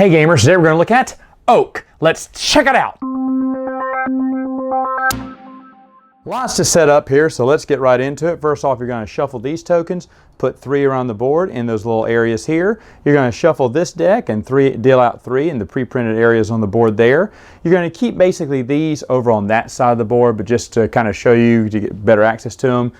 Hey gamers, today we're going to look at Oak. Let's check it out. Lots to set up here, so let's get right into it. First off, you're going to shuffle these tokens, put 3 around the board in those little areas here. You're going to shuffle this deck and deal out 3 in the pre-printed areas on the board there. You're going to keep basically these over on that side of the board, but just to kind of show you to get better access to them.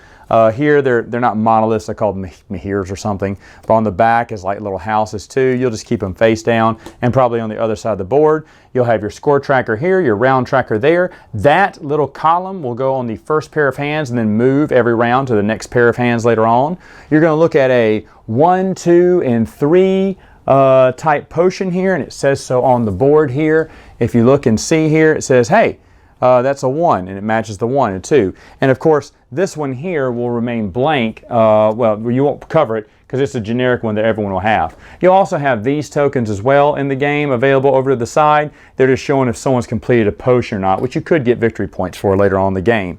Here, they're not monoliths, they're called menhirs or something. But on the back is like little houses too. You'll just keep them face down, and probably on the other side of the board, you'll have your score tracker here, your round tracker there. That little column will go on the first pair of hands and then move every round to the next pair of hands later on. You're going to look at a 1, 2, and 3 type potion here, and it says so on the board here. If you look and see here, it says, hey, that's a 1, and it matches the 1 and 2. And of course, this one here will remain blank. Well, you won't cover it because it's a generic one that everyone will have. You'll also have these tokens as well in the game available over to the side. They're just showing if someone's completed a potion or not, which you could get victory points for later on in the game.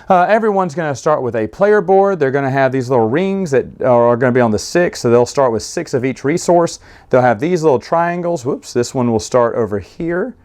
Everyone's going to start with a player board. They're going to have these little rings that are going to be on the 6, so they'll start with 6 of each resource. They'll have these little triangles. Whoops, this one will start over here.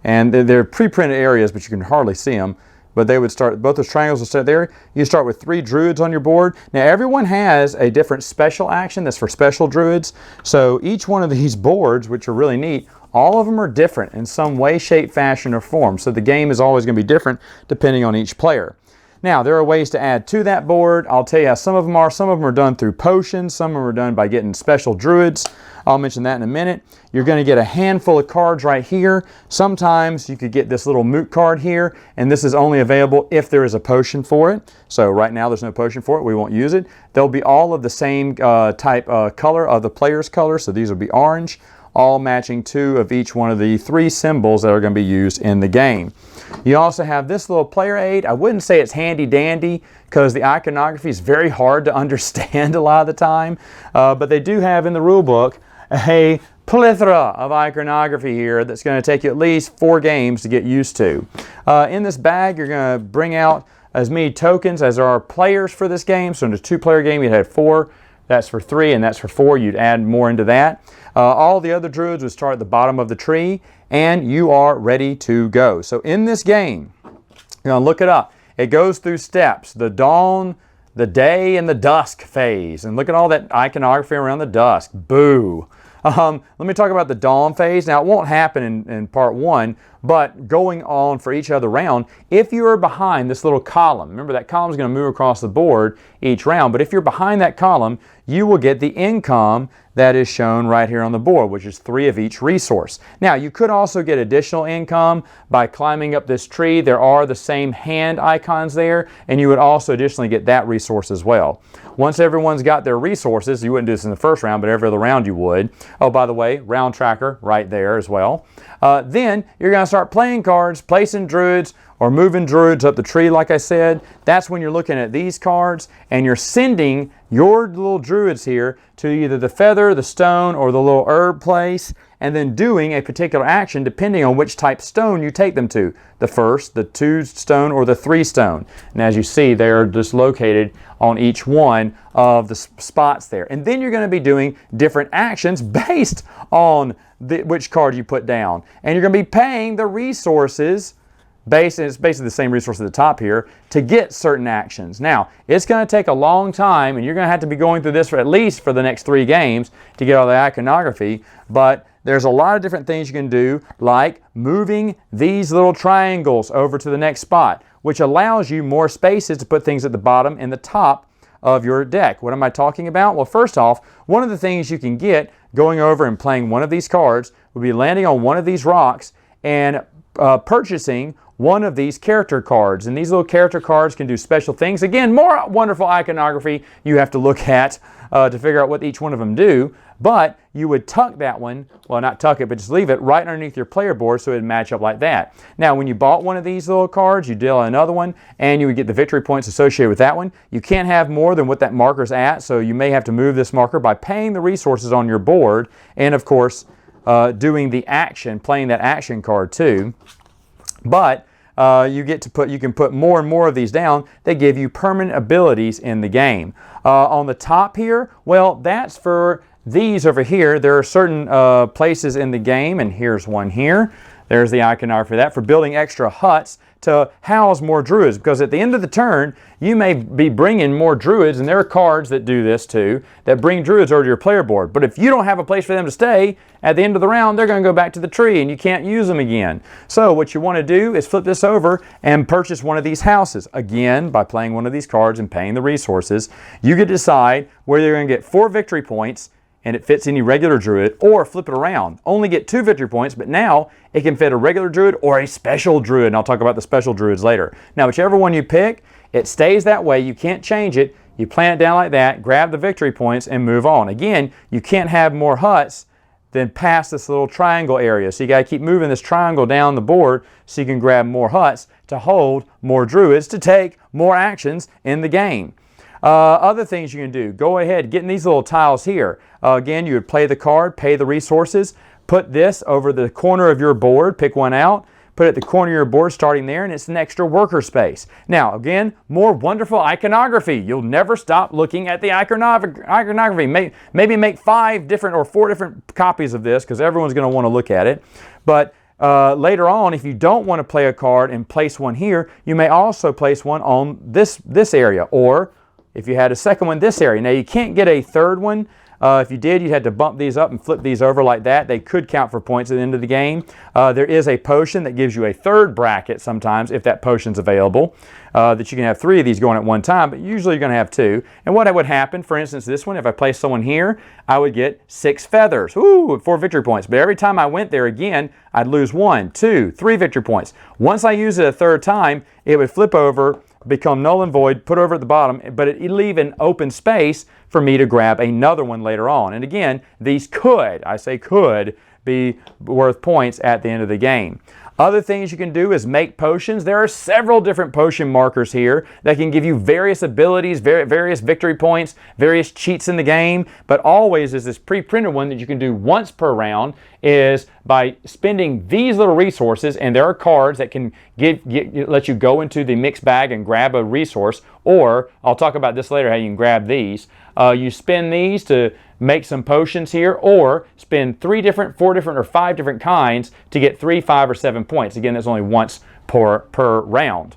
And they're pre-printed areas, but you can hardly see them. But they would start, both those triangles will start there. You start with 3 druids on your board. Now everyone has a different special action that's for special druids. So each one of these boards, which are really neat, all of them are different in some way, shape, fashion, or form. So the game is always going to be different depending on each player. Now, there are ways to add to that board. I'll tell you how some of them are. Some of them are done through potions. Some of them are done by getting special druids. I'll mention that in a minute. You're going to get a handful of cards right here. Sometimes you could get this little moot card here, and this is only available if there is a potion for it. So right now there's no potion for it. We won't use it. They'll be all of the same type color of the player's color. So these will be orange, all matching 2 of each one of the 3 symbols that are going to be used in the game. You also have this little player aid. I wouldn't say it's handy dandy because the iconography is very hard to understand a lot of the time, but they do have in the rule book a plethora of iconography here that's going to take you at least 4 games to get used to. In this bag, you're going to bring out as many tokens as there are players for this game. So in a 2-player game, you'd have 4. That's for 3, and that's for 4. You'd add more into that. All the other druids would start at the bottom of the tree, and you are ready to go. So in this game, you're going to look it up. It goes through steps: the dawn, the day, and the dusk phase. And look at all that iconography around the dusk. Boo. Let me talk about the dawn phase. Now, it won't happen in part 1, but going on for each other round, if you are behind this little column, remember that column is going to move across the board each round, but if you're behind that column, you will get the income that is shown right here on the board, which is 3 of each resource. Now, you could also get additional income by climbing up this tree. There are the same hand icons there, and you would also additionally get that resource as well. Once everyone's got their resources, you wouldn't do this in the first round, but every other round you would. Oh, by the way, round tracker right there as well. Then you're going to start playing cards, placing druids, or moving druids up the tree like I said. That's when you're looking at these cards and you're sending your little druids here to either the feather, the stone, or the little herb place, and then doing a particular action depending on which type stone you take them to. The 1st, the 2 stone, or the 3 stone. And as you see, they're just located on each one of the spots there. And then you're going to be doing different actions based on which card you put down. And you're going to be paying the resources it's basically the same resource at the top here, to get certain actions. Now, it's going to take a long time, and you're going to have to be going through this for at least for the next 3 games to get all the iconography, but there's a lot of different things you can do, like moving these little triangles over to the next spot, which allows you more spaces to put things at the bottom and the top of your deck. What am I talking about? Well, first off, one of the things you can get going over and playing one of these cards would be landing on one of these rocks and purchasing one of these character cards. And these little character cards can do special things. Again, more wonderful iconography you have to look at to figure out what each one of them do. But you would tuck that one, well, not tuck it, but just leave it right underneath your player board so it would match up like that. Now, when you bought one of these little cards, you deal another one, and you would get the victory points associated with that one. You can't have more than what that marker's at, so you may have to move this marker by paying the resources on your board, and of course, doing the action, playing that action card too. But you can put more and more of these down. They give you permanent abilities in the game. On the top here, well, that's for these over here, there are certain places in the game, and here's one here. There's the iconography for that, for building extra huts to house more druids, because at the end of the turn, you may be bringing more druids, and there are cards that do this too, that bring druids over to your player board. But if you don't have a place for them to stay, at the end of the round, they're going to go back to the tree, and you can't use them again. So what you want to do is flip this over and purchase one of these houses. Again, by playing one of these cards and paying the resources, you get to decide whether you're going to get 4 victory points, and it fits any regular druid, or flip it around. Only get 2 victory points, but now it can fit a regular druid or a special druid, and I'll talk about the special druids later. Now, whichever one you pick, it stays that way. You can't change it. You plant it down like that, grab the victory points, and move on. Again, you can't have more huts than past this little triangle area. So you got to keep moving this triangle down the board so you can grab more huts to hold more druids to take more actions in the game. Other things you can do, go ahead, getting these little tiles here. Again, you would play the card, pay the resources, put this over the corner of your board, pick one out, put it at the corner of your board starting there, and it's an extra worker space. Now, again, more wonderful iconography. You'll never stop looking at the iconography. Maybe make 5 different or 4 different copies of this, because everyone's going to want to look at it. But later on, if you don't want to play a card and place one here, you may also place one on this area, or if you had a second one, this area. Now, you can't get a third one. If you did, you'd have to bump these up and flip these over like that. They could count for points at the end of the game. There is a potion that gives you a third bracket sometimes, if that potion's available, that you can have 3 of these going at one time, but usually you're going to have 2. And what would happen, for instance, this one, if I placed someone here, I would get 6 feathers. Ooh, 4 victory points. But every time I went there again, I'd lose 1, 2, 3 victory points. Once I use it a third time, it would flip over, become null and void, put over at the bottom, but it'd leave an open space for me to grab another one later on. And again, these could, I say could, be worth points at the end of the game. Other things you can do is make potions. There are several different potion markers here that can give you various abilities, various victory points, various cheats in the game, but always is this pre-printed one that you can do once per round is by spending these little resources, and there are cards that can let you go into the mixed bag and grab a resource, or I'll talk about this later how you can grab these. You spend these to make some potions here, or spend 3 different, 4 different, or 5 different kinds to get 3, 5, or 7 points. Again, that's only once per round.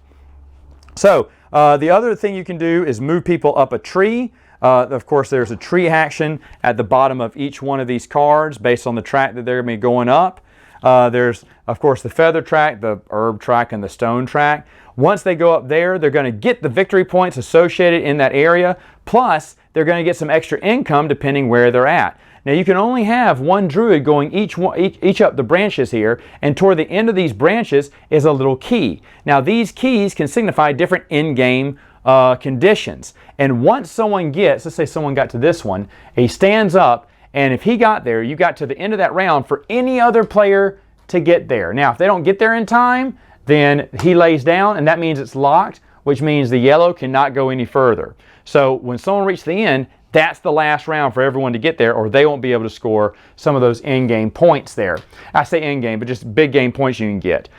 So the other thing you can do is move people up a tree. Of course, there's a tree action at the bottom of each one of these cards based on the track that they're going to be going up. There's, of course, the feather track, the herb track, and the stone track. Once they go up there, they're going to get the victory points associated in that area, plus they're going to get some extra income depending where they're at. Now, you can only have 1 druid going each up the branches here, and toward the end of these branches is a little key. Now, these keys can signify different in-game conditions. And once someone gets, let's say someone got to this one, he stands up, and if he got there, you got to the end of that round for any other player to get there. Now, if they don't get there in time, then he lays down, and that means it's locked, which means the yellow cannot go any further. So when someone reaches the end, that's the last round for everyone to get there, or they won't be able to score some of those in-game points there. I say in-game, but just big game points you can get,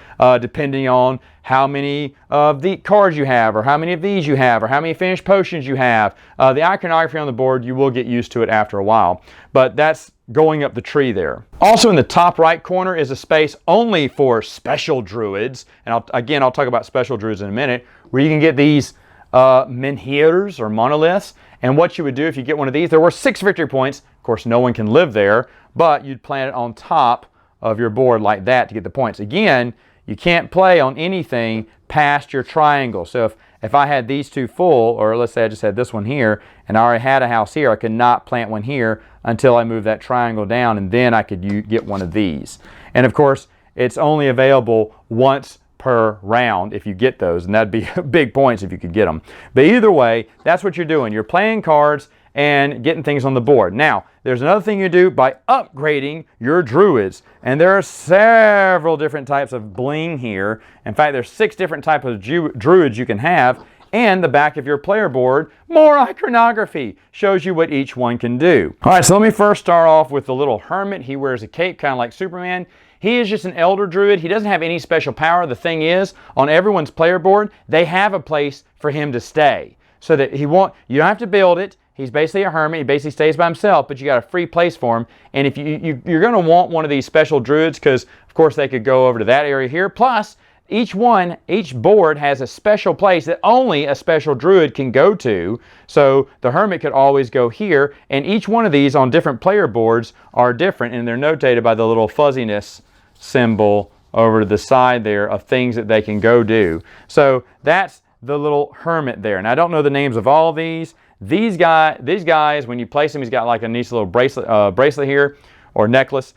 depending on how many of the cards you have, or how many of these you have, or how many finished potions you have. The iconography on the board, you will get used to it after a while, but that's going up the tree there. Also in the top right corner is a space only for special druids, and I'll talk about special druids in a minute, where you can get these menhirs or monoliths. And what you would do if you get one of these, there were 6 victory points. Of course, no one can live there, but you'd plant it on top of your board like that to get the points. Again, you can't play on anything past your triangle. So if I had these 2 full, or let's say I just had this one here, and I already had a house here, I could not plant one here until I move that triangle down, and then I could get one of these. And of course, it's only available once per round if you get those, and that'd be big points if you could get them. But either way, that's what you're doing. You're playing cards and getting things on the board. Now, there's another thing you do by upgrading your druids, and there are several different types of bling here. In fact, there's 6 different types of druids you can have, and the back of your player board, more iconography, shows you what each one can do. All right, so let me first start off with the little hermit. He wears a cape kind of like Superman. He is just an elder druid. He doesn't have any special power. The thing is, on everyone's player board, they have a place for him to stay. So that you don't have to build it. he's basically a hermit. He basically stays by himself, but you got a free place for him. And if you're going to want one of these special druids, because of course they could go over to that area here. Plus, each board has a special place that only a special druid can go to. So the hermit could always go here. And each one of these on different player boards are different, and they're notated by the little fuzziness symbol over to the side there of things that they can go do. So that's the little hermit there. And I don't know the names of all these. These guys, when you place them, he's got like a nice little bracelet here, or necklace.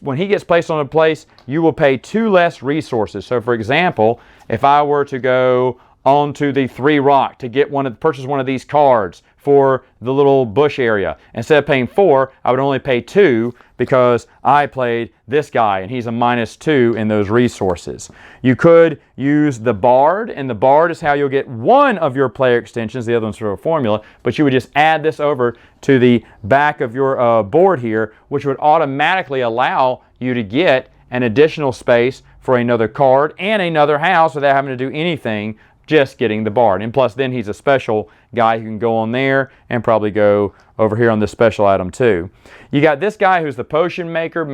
When he gets placed on a place, you will pay 2 less resources. So for example, if I were to go onto the 3 rock to purchase one of these cards for the little bush area, instead of paying 4, I would only pay 2 because I played this guy and he's a -2 in those resources. You could use the Bard, and the Bard is how you'll get one of your player extensions. The other one's sort of a formula, but you would just add this over to the back of your board here, which would automatically allow you to get an additional space for another card and another house without having to do anything, just getting the Bard. And plus then he's a special guy who can go on there and probably go over here on this special item too. You got this guy who's the potion maker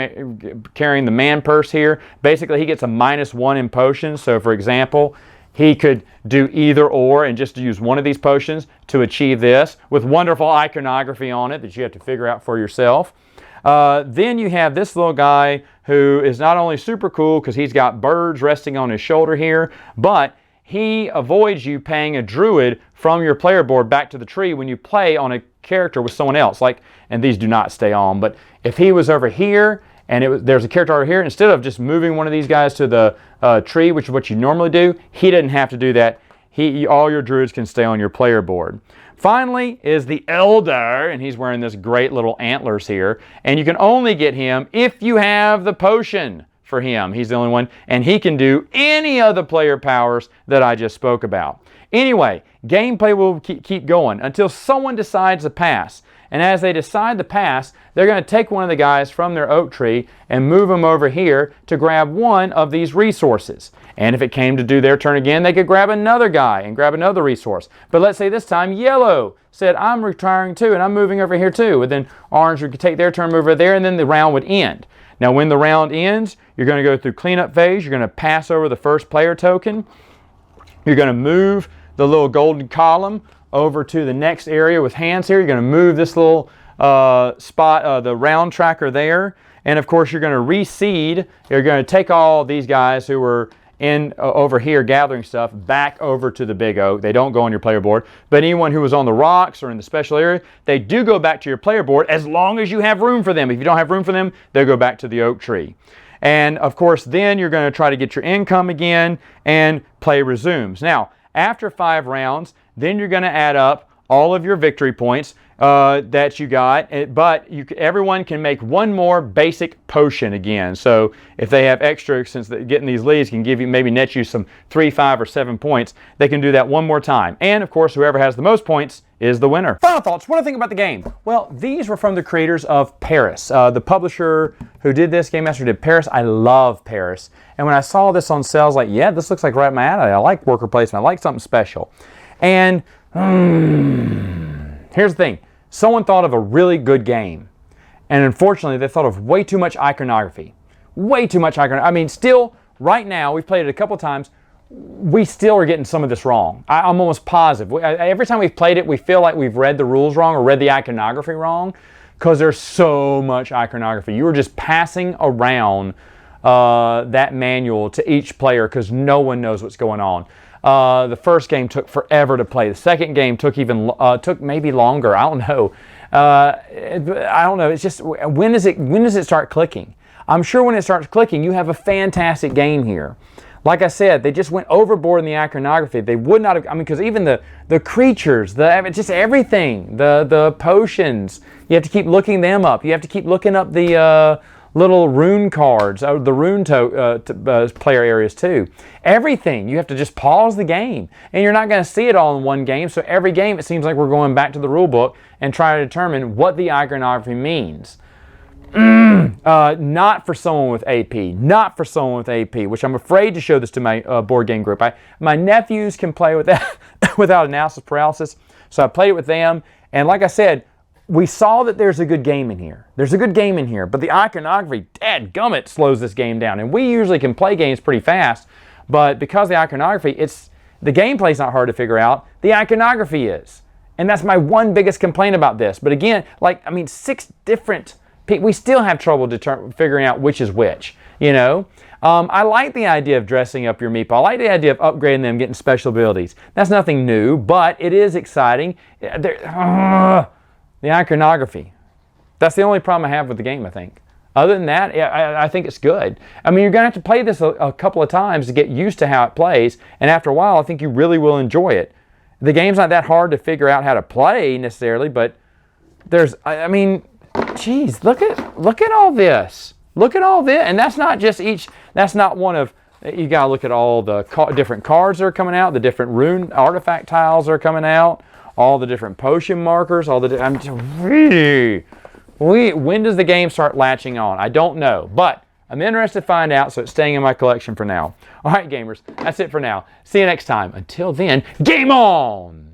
carrying the man purse here. Basically he gets a -1 in potions. So for example, he could do either or and just use one of these potions to achieve this with wonderful iconography on it that you have to figure out for yourself. Then you have this little guy who is not only super cool because he's got birds resting on his shoulder here, but he avoids you paying a druid from your player board back to the tree when you play on a character with someone else. And these do not stay on, but if he was over here and there's a character over here, instead of just moving one of these guys to the tree, which is what you normally do, he didn't have to do that. All your druids can stay on your player board. Finally is the Elder, and he's wearing this great little antlers here, and you can only get him if you have the potion for him. He's the only one, and he can do any of the player powers that I just spoke about. Anyway, gameplay will keep going until someone decides to pass. And as they decide to pass, they're going to take one of the guys from their oak tree and move them over here to grab one of these resources. And if it came to do their turn again, they could grab another guy and grab another resource. But let's say this time yellow said, I'm retiring too, and I'm moving over here too. And then orange would take their turn, move over there, and then the round would end. Now when the round ends, you're going to go through cleanup phase. You're going to pass over the first player token. You're going to move the little golden column over to the next area with hands here. You're going to move this little spot, the round tracker there. And of course you're going to reseed. You're going to take all these guys who were over here gathering stuff back over to the big oak. They don't go on your player board. But anyone who was on the rocks or in the special area, they do go back to your player board as long as you have room for them. If you don't have room for them, they'll go back to the oak tree. And of course then you're going to try to get your income again, and play resumes. Now after 5 rounds, then you're going to add up all of your victory points that you got, but everyone can make one more basic potion again. So if they have extra, since getting these leads can maybe net you some 3, 5, or 7 points, they can do that one more time. And of course, whoever has the most points is the winner. Final thoughts. What do I think about the game? Well, these were from the creators of Paris. The publisher who did this, Game Master, did Paris. I love Paris. And when I saw this on sale, I was like, yeah, this looks like right up my alley. I like worker placement. I like something special. And here's the thing. Someone thought of a really good game. And unfortunately, they thought of way too much iconography. Way too much iconography. I mean, still, right now, we've played it a couple times. We still are getting some of this wrong. I'm almost positive. Every time we've played it, we feel like we've read the rules wrong or read the iconography wrong, because there's so much iconography. You were just passing around that manual to each player because no one knows what's going on. The first game took forever to play. The second game took maybe longer. I don't know. I don't know. It's just, when does it start clicking? I'm sure when it starts clicking, you have a fantastic game here. Like I said, they just went overboard in the iconography. They would not have, I mean, because even the creatures, just everything, the potions, you have to keep looking them up. You have to keep looking up the little rune cards, the rune player areas too. Everything. You have to just pause the game. And you're not going to see it all in one game. So every game, it seems like we're going back to the rule book and trying to determine what the iconography means. Not for someone with AP. Not for someone with AP, which I'm afraid to show this to my board game group. My nephews can play with that without analysis paralysis. So I played it with them, And like I said, we saw that there's a good game in here. There's a good game in here, but the iconography, dadgummit, slows this game down. And we usually can play games pretty fast, but because of the iconography, the gameplay's not hard to figure out. The iconography is. And that's my one biggest complaint about this. But again, 6 different people, we still have trouble figuring out which is which, you know? I like the idea of dressing up your meeple. I like the idea of upgrading them, getting special abilities. That's nothing new, but it is exciting. The iconography. That's the only problem I have with the game, I think. Other than that, I think it's good. I mean, you're going to have to play this a couple of times to get used to how it plays, and after a while, I think you really will enjoy it. The game's not that hard to figure out how to play necessarily, but geez, look at all this. Look at all this, and that's not one of, you got to look at all the different cards that are coming out, the different rune artifact tiles that are coming out, all the different potion markers, when does the game start latching on? I don't know, but I'm interested to find out, so it's staying in my collection for now. All right, gamers, that's it for now. See you next time. Until then, game on!